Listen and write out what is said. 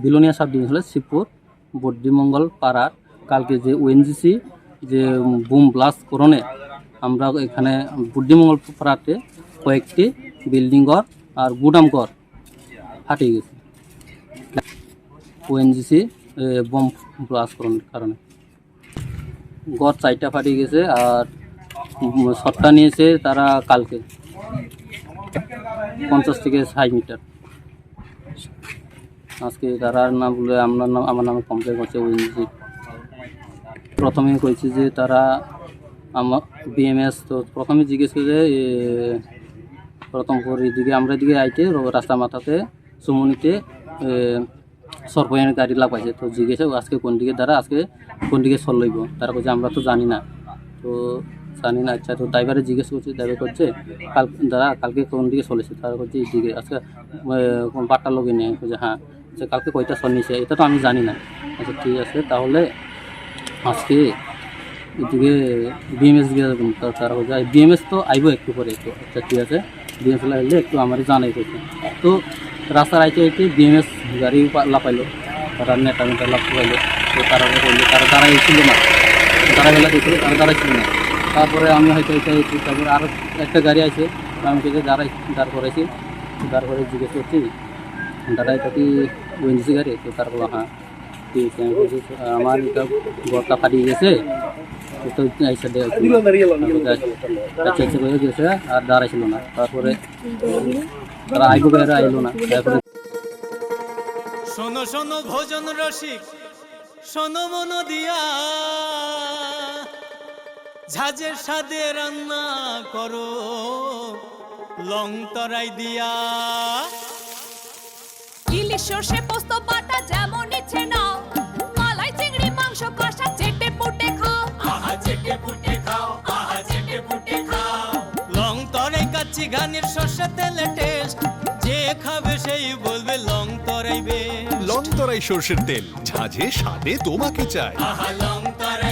Belonia sub division Shibpur বদ্রিমঙ্গল পাড়ার কালকে যে ওএনজিসি যে বুম ব্লাস্ট করণে আমরা এখানে বদ্রিমঙ্গল পাড়াতে কয়েকটি বিল্ডিং ঘর আর গুদাম ঘর ফাটিয়ে গেছে ওএনজিসি বোম ব্লাস্ট করার কারণে। ঘর 4টা ফাটিয়ে গেছে আর শটটা নিয়েছে তারা কালকে 50 থেকে 60 মিটার। আজকে তারা না বলে আমার নামে কমপ্লেন করছে ওএনজিসি। প্রথমে কইছে যে তারা আমার বিএমএস তো প্রথমে জিজ্ঞেস করে যে প্রথম করে এদিকে আমরা এদিকে আইতে রাস্তা মাথাতে সুমনিতে সরপয়ের গাড়ি লাগাইছে তো জিজ্ঞেসে আজকে কোন দিকে দ্বারা আজকে কোন দিকে চল লইব তারা কইছে আমরা তো জানি না তো জানি না। আচ্ছা তো ড্রাইভারে জিজ্ঞেস করছে ড্রাইভার করছে দাদা কালকে কোন দিকে চলেছে তারা করছে এইদিকে আজকে কোন পাট্টার লোকে নিয়ে কইছে হ্যাঁ আচ্ছা কালকে কয়টা চল নিয়েছে এটা তো আমি জানি না। আচ্ছা ঠিক আছে তাহলে আজকে এদিকে বিএমএস গিয়ে যাবেন তারা বলছে বিএমএস তো আইব একটু পরে একটু। আচ্ছা ঠিক আছে বিএমএস লাগলে একটু আমার জানাই করছে তো রাস্তার আইতে আইতে বিএমএস গাড়ি লাপাইলো তারা নেতা লাভ পাইলো তো তারা বললো তারা দাঁড়াই ছিল না তারা বেলা দেখলো তারা দাঁড়াই ছিল না। তারপরে আমি হয়তো এটা তারপরে আরও একটা গাড়ি আছে আমি কে দাঁড় করেছি দাঁড় করে জিজ্ঞেস করছি দাদা এটা কি ওএনজিসি গাড়ি তো তার বলো হ্যাঁ ঠিক আছে। আমি বলছি আমার এটা ঘরটা ফাটিয়ে গেছে তো আচ্ছা করে গেছে আর দাঁড়াইছিল না। তারপরে তারা আইবো বেড়া আইলো না। তারপরে শোনো শোনো ভোজন রসিক শোনো মন দিয়া ঝাঁঝের সাদে রান্না করো লং তরাই দিয়া ইলিশ সর্ষে পোস্ত বাটা যেমন ইচ্ছে নাও মালাই চিংড়ি মাংস কষা চেটে পুটে খাও আহা চেটে পুটে খাও আহা চেটে পুটে খাও লং তরাই কাচ্চি ঘানির সর্ষে তেলে টেস্ট যে খাবে সেই বলবে লং তরাই বেশ লং তরাই সর্ষের তেল ঝাঁঝে স্বাদে তোমাকে চাই আহা লং তরাই